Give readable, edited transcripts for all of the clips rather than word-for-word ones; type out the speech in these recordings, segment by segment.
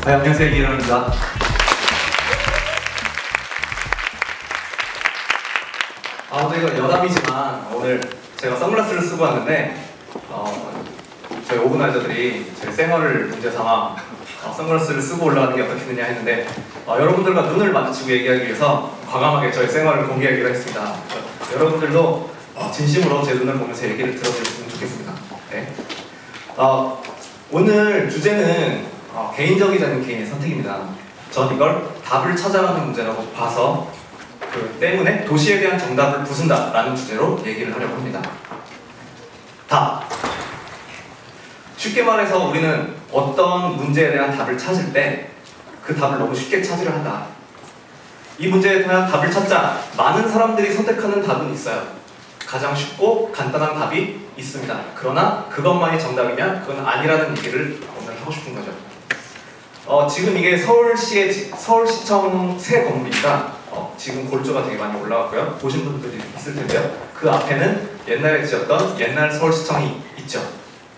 네, 안녕하세요. 이혜령입니다. 아무튼 이거 여담이지만 오늘 제가 선글라스를 쓰고 왔는데 저희 오그나이저들이 제 생얼을 문제 삼아 선글라스를 쓰고 올라가는 게 어떻겠느냐 했는데 여러분들과 눈을 마주치고 얘기하기 위해서 과감하게 저의 생얼을 공개하기로 했습니다. 여러분들도 진심으로 제 눈을 보면서 얘기를 들어주셨으면 좋겠습니다. 네. 오늘 주제는 개인적이지 않은 개인의 선택입니다. 전 이걸 답을 찾아가는 문제라고 봐서 때문에 도시에 대한 정답을 부순다 라는 주제로 얘기를 하려고 합니다. 답. 쉽게 말해서 우리는 어떤 문제에 대한 답을 찾을 때 그 답을 너무 쉽게 찾으려 한다. 이 문제에 대한 답을 찾자 많은 사람들이 선택하는 답은 있어요. 가장 쉽고 간단한 답이 있습니다. 그러나 그것만이 정답이면 그건 아니라는 얘기를 오늘 하고 싶은 거죠. 지금 이게 서울시청 새 건물입니다. 지금 골조가 되게 많이 올라왔고요. 보신 분들이 있을 텐데요. 그 앞에는 옛날에 지었던 옛날 서울시청이 있죠.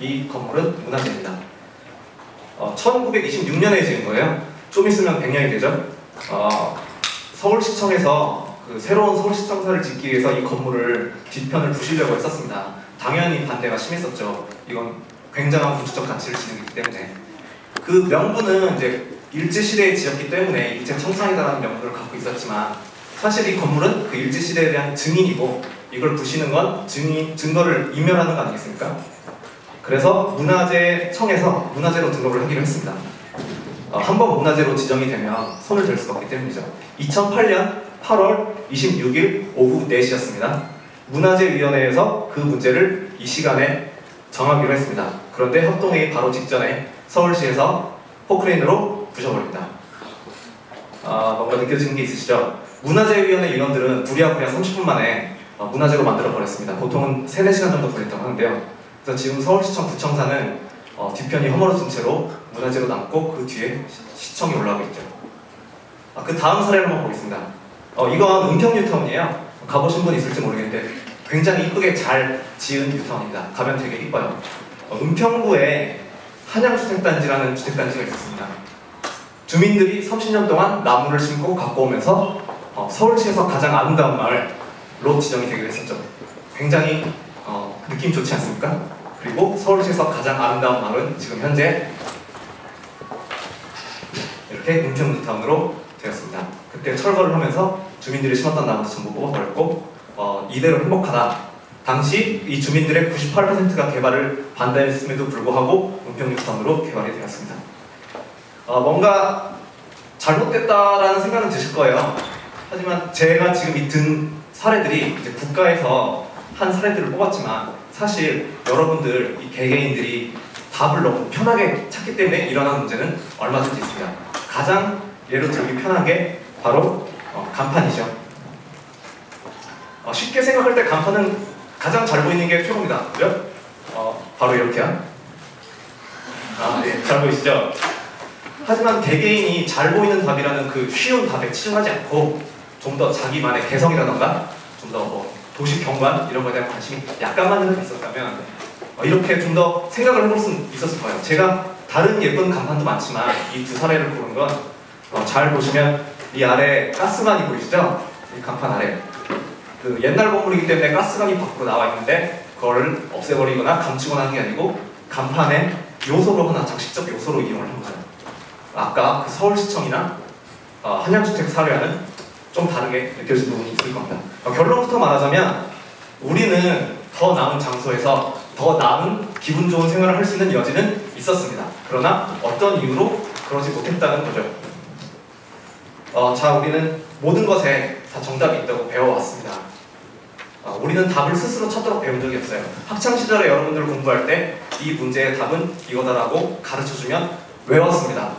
이 건물은 문화재입니다. 1926년에 지은 거예요. 좀 있으면 100년이 되죠. 서울시청에서 새로운 서울시청사를 짓기 위해서 이 건물을 뒤편을 부시려고 했었습니다. 당연히 반대가 심했었죠. 이건 굉장한 군주적 가치를 지니기 때문에. 그 명분은 이제 일제시대에 지었기 때문에 일제 청산이다라는 명분을 갖고 있었지만 사실 이 건물은 그 일제시대에 대한 증인이고 이걸 부시는 건 증거를 인멸하는 거 아니겠습니까? 그래서 문화재청에서 문화재로 등록을 하기로 했습니다. 한번 문화재로 지정이 되면 손을 댈 수가 없기 때문이죠. 2008년 8월 26일 오후 4시였습니다. 문화재위원회에서 그 문제를 이 시간에 정하기로 했습니다. 그런데 협동회의 바로 직전에 서울시에서 포크레인으로 부셔버립니다. 뭔가 느껴지는 게 있으시죠? 문화재위원회 인원들은 부랴부랴 30분 만에 문화재로 만들어버렸습니다. 보통은 3-4시간 정도 걸렸다고 하는데요. 그래서 지금 서울시청 구청사는 뒤편이 허물어진 채로 문화재로 남고 그 뒤에 시청이 올라가고 있죠. 그 다음 사례를 한번 보겠습니다. 이건 은평 뉴타운이에요. 가보신 분 있을지 모르겠는데 굉장히 이쁘게 잘 지은 뉴타운입니다. 가면 되게 이뻐요. 은평구에 한양주택단지라는 주택단지가 있었습니다. 주민들이 30년 동안 나무를 심고 갖고 오면서 서울시에서 가장 아름다운 마을로 지정이 되기로 했었죠. 굉장히 느낌 좋지 않습니까? 그리고 서울시에서 가장 아름다운 마을은 지금 현재 이렇게 은평 뉴타운으로 되었습니다. 그때 철거를 하면서 주민들이 심었던 나무도 전부 뽑아버렸고 이대로 행복하다. 당시 이 주민들의 98%가 개발을 반대했음에도 불구하고 은평 뉴타운으로 개발이 되었습니다. 뭔가 잘못됐다라는 생각은 드실 거예요. 하지만 제가 지금 이 든 사례들이 이제 국가에서 한 사례들을 뽑았지만 사실 여러분들 이 개개인들이 답을 너무 편하게 찾기 때문에 일어나는 문제는 얼마든지 있습니다. 가장 예로 들기 편한 게 바로 간판이죠. 쉽게 생각할 때 간판은 가장 잘 보이는 게 최고입니다. 그죠? 바로 이렇게요. 예, 잘 보이시죠? 하지만 개개인이 잘 보이는 답이라는 그 쉬운 답에 치중하지 않고 좀 더 자기만의 개성이라던가 좀 더 도시 경관 이런 거에 대한 관심이 약간만이라도 있었다면 이렇게 좀 더 생각을 해볼 수 있었을 거예요. 제가 다른 예쁜 간판도 많지만 이 두 사례를 고른 건 잘 보시면 이 아래 가스관이 보이시죠? 이 간판 아래 그 옛날 건물이기 때문에 가스관이 밖으로 나와 있는데 그거를 없애버리거나 감추거나 하는 게 아니고 간판의 요소로 하나 장식적 요소로 이용을 한 거예요. 아까 그 서울시청이나 한양주택 사례와는 좀 다르게 느껴지는 부분이 있을 겁니다. 결론부터 말하자면 우리는 더 나은 장소에서 더 나은 기분 좋은 생활을 할 수 있는 여지는 있었습니다. 그러나 어떤 이유로 그러지 못했다는 거죠. 자, 우리는 모든 것에 다 정답이 있다고 배워왔습니다. 우리는 답을 스스로 찾도록 배운 적이 없어요. 학창시절에 여러분들 공부할 때 이 문제의 답은 이거다라고 가르쳐주면 외웠습니다.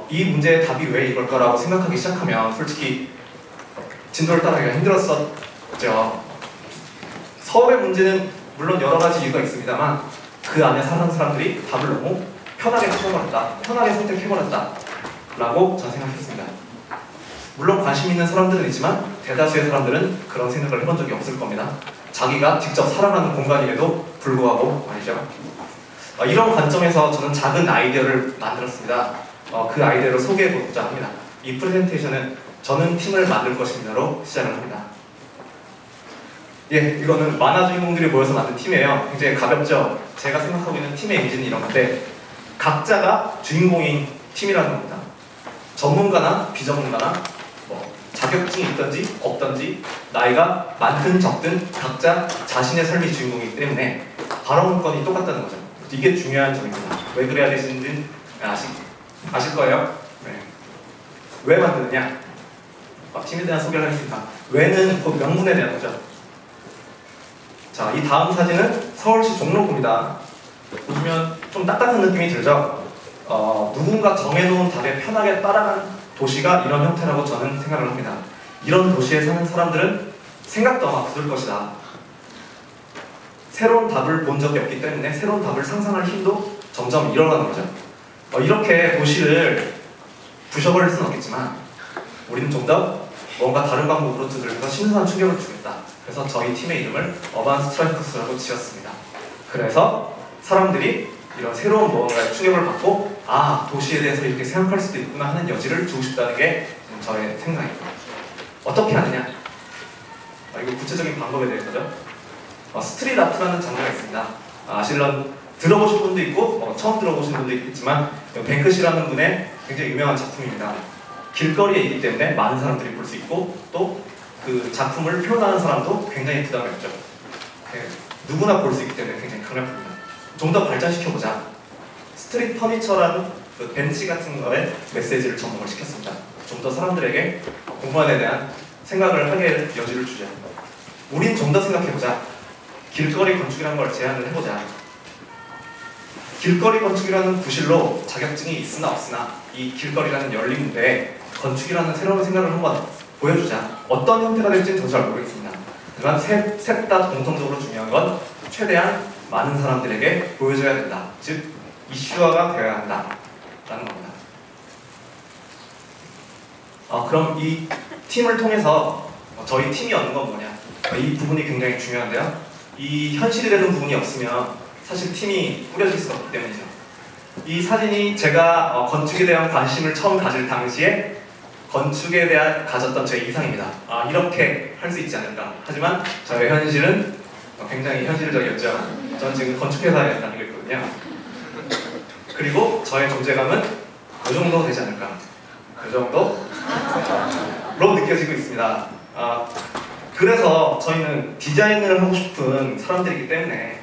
이 문제의 답이 왜 이걸까라고 생각하기 시작하면 솔직히 진도를 따라가기가 힘들었었죠. 서울의 문제는 물론 여러 가지 이유가 있습니다만 그 안에 사는 사람들이 답을 너무 편하게 찾아버렸다, 편하게 선택해버렸다 라고 저는 생각했습니다. 물론 관심 있는 사람들은 있지만 대다수의 사람들은 그런 생각을 해본 적이 없을 겁니다. 자기가 직접 살아가는 공간임에도 불구하고 말이죠. 이런 관점에서 저는 작은 아이디어를 만들었습니다. 그 아이디어를 소개해보고자 합니다. 이 프레젠테이션은 저는 팀을 만들 것입니다로 시작을 합니다. 예, 이거는 만화 주인공들이 모여서 만든 팀이에요. 굉장히 가볍죠? 제가 생각하고 있는 팀의 이미지는 이런 건데 각자가 주인공인 팀이라는 겁니다. 전문가나 비전문가나 자격증이 있든지 없든지 나이가 많든 적든 각자 자신의 삶이 주인공이기 때문에 발언권이 똑같다는 거죠. 이게 중요한 점입니다. 왜 그래야 되시는지 아실 거예요? 네. 왜 만드느냐? 팀에 대한 소개를 하겠습니다. 왜는 곧 명분에 대한 거죠. 자, 이 다음 사진은 서울시 종로구입니다. 보시면 좀 딱딱한 느낌이 들죠? 누군가 정해놓은 답에 편하게 따라가는 도시가 이런 형태라고 저는 생각을 합니다. 이런 도시에 사는 사람들은 생각도 아마 굳을 것이다. 새로운 답을 본 적이 없기 때문에 새로운 답을 상상할 힘도 점점 잃어가는 거죠. 이렇게 도시를 부셔버릴 수는 없겠지만 우리는 좀 더 뭔가 다른 방법으로 두들겨서 신선한 충격을 주겠다. 그래서 저희 팀의 이름을 어반 스트라이커스라고 지었습니다. 그래서 사람들이 이런 새로운 무언가의 충격을 받고 도시에 대해서 이렇게 생각할 수도 있구나 하는 여지를 주고 싶다는 게 저의 생각입니다. 어떻게 하느냐? 이거 구체적인 방법에 대해서죠. 스트릿 아트라는 장르가 있습니다. 들어보신 분도 있고 처음 들어보신 분도 있겠지만 뱅크시라는 분의 굉장히 유명한 작품입니다. 길거리에 있기 때문에 많은 사람들이 볼 수 있고 또 그 작품을 표현하는 사람도 굉장히 부담이 없죠. 누구나 볼 수 있기 때문에 굉장히 강력합니다. 좀 더 발전시켜보자. 스트릿 퍼니처라는 그 벤치 같은 거에 메시지를 접목을 시켰습니다. 좀 더 사람들에게 공간에 대한 생각을 하게 여지를 주자. 우린 좀 더 생각해보자. 길거리 건축이라는 걸 제안을 해보자. 길거리 건축이라는 구실로 자격증이 있으나 없으나 이 길거리라는 열린 무대에 건축이라는 새로운 생각을 한번 보여주자. 어떤 형태가 될지는 저도 잘 모르겠습니다. 하지만 셋 다 공통적으로 중요한 건 최대한 많은 사람들에게 보여줘야 된다. 즉 이슈화가 되어야 한다 라는 겁니다. 그럼 이 팀을 통해서 저희 팀이 얻는 건 뭐냐? 이 부분이 굉장히 중요한데요. 이 현실이 되는 부분이 없으면 사실 팀이 꾸려질 수가 없기 때문이죠. 이 사진이 제가 건축에 대한 관심을 처음 가질 당시에 건축에 대한 가졌던 제 이상입니다. 이렇게 할 수 있지 않을까. 하지만 저의 현실은 굉장히 현실적이었죠. 저는 지금 건축회사에 다니고 있거든요. 그리고 저의 존재감은 그 정도 되지 않을까. 그 정도로 느껴지고 있습니다. 그래서 저희는 디자인을 하고 싶은 사람들이기 때문에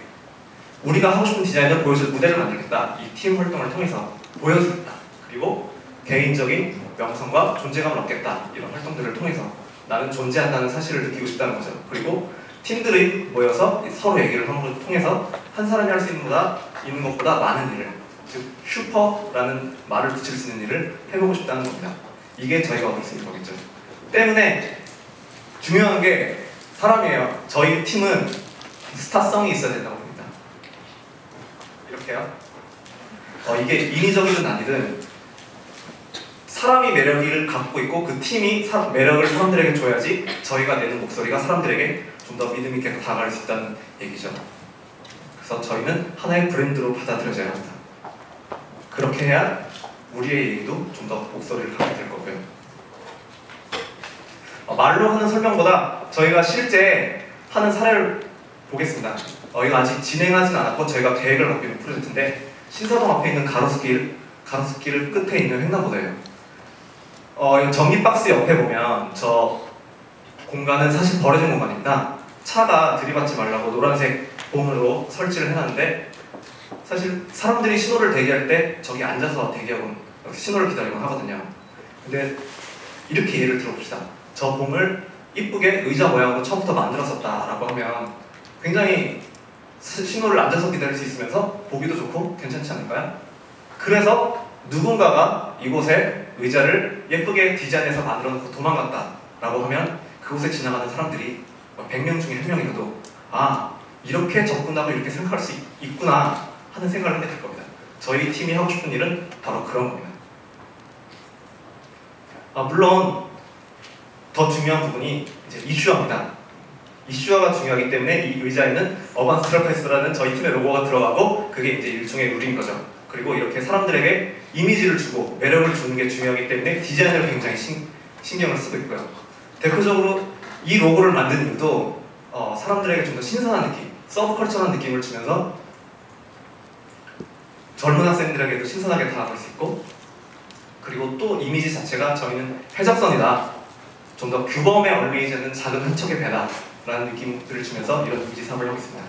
우리가 하고 싶은 디자인을 보여줄 무대를 만들겠다. 이 팀 활동을 통해서 보여주겠다. 그리고 개인적인 명성과 존재감을 얻겠다. 이런 활동들을 통해서 나는 존재한다는 사실을 느끼고 싶다는 거죠. 그리고 팀들이 모여서 서로 얘기를 하는 것을 통해서 한 사람이 할 수 있는 것보다 많은 일을, 즉 슈퍼라는 말을 붙일 수 있는 일을 해보고 싶다는 겁니다. 이게 저희가 얻을 수 있는 거겠죠. 때문에 중요한 게 사람이에요. 저희 팀은 스타성이 있어야 된다고 봅니다. 이렇게요. 이게 인위적이든 아니든 사람이 매력을 갖고 있고 그 팀이 매력을 사람들에게 줘야지 저희가 내는 목소리가 사람들에게 좀 더 믿음 있게 다가갈 수 있다는 얘기죠. 그래서 저희는 하나의 브랜드로 받아들여져야 합니다. 그렇게 해야 우리의 얘기도 좀 더 목소리를 갖게 될 거고요. 말로 하는 설명보다 저희가 실제 하는 사례를 보겠습니다. 이거 아직 진행하진 않았고 저희가 계획을 갖고 있는 프로젝트인데 신사동 앞에 있는 가로수길 끝에 있는 횡단보도예요. 전기 박스 옆에 보면 저 공간은 사실 버려진 공간입니다. 차가 들이받지 말라고 노란색 봉으로 설치를 해놨는데 사실 사람들이 신호를 대기할 때 저기 앉아서 대기하고 신호를 기다리곤 하거든요. 근데 이렇게 예를 들어봅시다. 저 봉을 이쁘게 의자 모양으로 처음부터 만들었었다라고 하면 굉장히 신호를 앉아서 기다릴 수 있으면서 보기도 좋고 괜찮지 않을까요? 그래서 누군가가 이곳에 의자를 예쁘게 디자인해서 만들어 놓고 도망갔다라고 하면 그곳에 지나가는 사람들이 100명 중에 1명이라도 이렇게 접근하고 이렇게 생각할 수 있구나 하는 생각을 하게 될 겁니다. 저희 팀이 하고 싶은 일은 바로 그런 겁니다. 물론 더 중요한 부분이 이제 이슈화입니다. 이슈화가 중요하기 때문에 이 의자에는 어반 스트라이커스라는 저희 팀의 로고가 들어가고 그게 이제 일종의 룰인 거죠. 그리고 이렇게 사람들에게 이미지를 주고 매력을 주는 게 중요하기 때문에 디자인을 굉장히 신경을 쓰고 있고요. 대표적으로 이 로고를 만든 이유도 사람들에게 좀 더 신선한 느낌, 서브컬처한 느낌을 주면서 젊은 학생들에게도 신선하게 다가갈 수 있고, 그리고 또 이미지 자체가 저희는 해적선이다, 좀 더 규범에 얽매이지 않는 작은 한 척의 배다 라는 느낌들을 주면서 이런 이미지 사업을 하고 있습니다.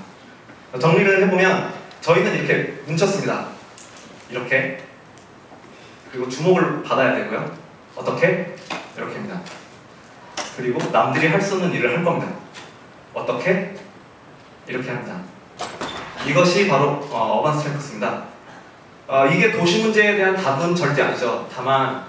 정리를 해보면 저희는 이렇게 뭉쳤습니다. 이렇게. 그리고 주목을 받아야 되고요. 어떻게? 이렇게입니다. 그리고 남들이 할 수 없는 일을 할 겁니다. 어떻게? 이렇게 합니다. 이것이 바로 어반 스트렝커스입니다. 이게 도시 문제에 대한 답은 절대 아니죠. 다만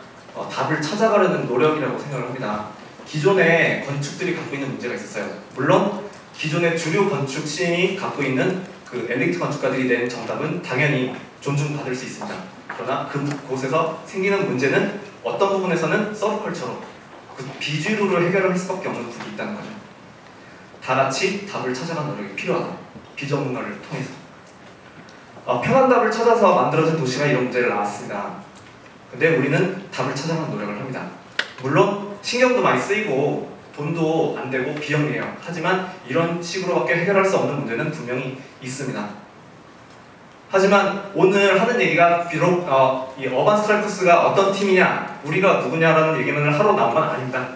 답을 찾아가려는 노력이라고 생각을 합니다. 기존의 건축들이 갖고 있는 문제가 있었어요. 물론 기존의 주류 건축 시인이 갖고 있는 그 엘리트 건축가들이 낸 정답은 당연히 존중받을 수 있습니다. 그러나 그곳에서 생기는 문제는 어떤 부분에서는 서브컬처로 그 비주류로 해결을 할 수밖에 없는 부분이 있다는 거죠. 다 같이 답을 찾아가는 노력이 필요하다. 비전문가를 통해서. 편한 답을 찾아서 만들어진 도시가 이런 문제를 낳았습니다. 근데 우리는 답을 찾아가는 노력을 합니다. 물론 신경도 많이 쓰이고 돈도 안 되고 비영리해요. 하지만 이런 식으로밖에 해결할 수 없는 문제는 분명히 있습니다. 하지만 오늘 하는 얘기가 비록 이 어반 스트렝커스가 어떤 팀이냐, 우리가 누구냐라는 얘기만 하러 나온 건 아닙니다.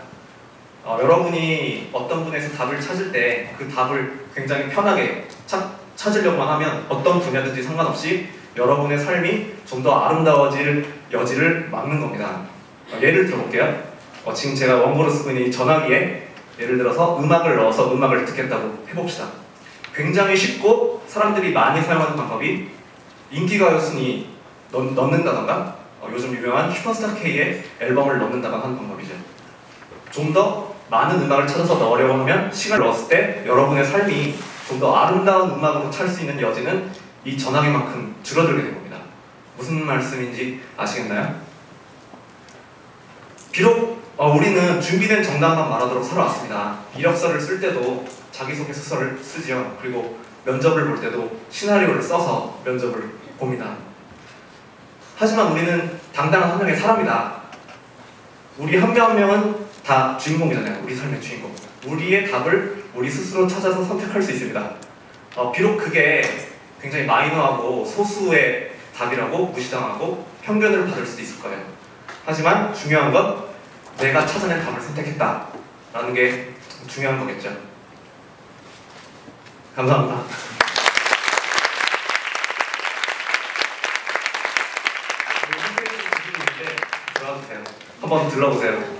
여러분이 어떤 분에서 답을 찾을 때 그 답을 굉장히 편하게 찾으려고만 하면 어떤 분야든지 상관없이 여러분의 삶이 좀 더 아름다워질 여지를 막는 겁니다. 예를 들어볼게요. 지금 제가 원고로 쓰고 있는 이 전화기에 예를 들어서 음악을 넣어서 음악을 듣겠다고 해봅시다. 굉장히 쉽고 사람들이 많이 사용하는 방법이 인기가요 순위 넣는다던가 요즘 유명한 슈퍼스타 K의 앨범을 넣는다던가 하는 방법이죠. 좀 더 많은 음악을 찾아서 넣으려고 하면 시간을 넣었을 때 여러분의 삶이 좀 더 아름다운 음악으로 찰 수 있는 여지는 이 전화기만큼 줄어들게 된 겁니다. 무슨 말씀인지 아시겠나요? 비록 우리는 준비된 정답만 말하도록 살아왔습니다. 이력서를 쓸 때도 자기소개서를 쓰지요. 그리고 면접을 볼 때도 시나리오를 써서 면접을 봅니다. 하지만 우리는 당당한 한 명의 사람이다. 우리 한 명 한 명은 다 주인공이잖아요. 우리 삶의 주인공. 우리의 답을 우리 스스로 찾아서 선택할 수 있습니다. 비록 그게 굉장히 마이너하고 소수의 답이라고 무시당하고 편견을 받을 수도 있을 거예요. 하지만 중요한 건 내가 찾아낸 답을 선택했다 라는 게 중요한 거겠죠. 감사합니다. 홈페이지 주시는데 들어와주세요. 한번 들러보세요.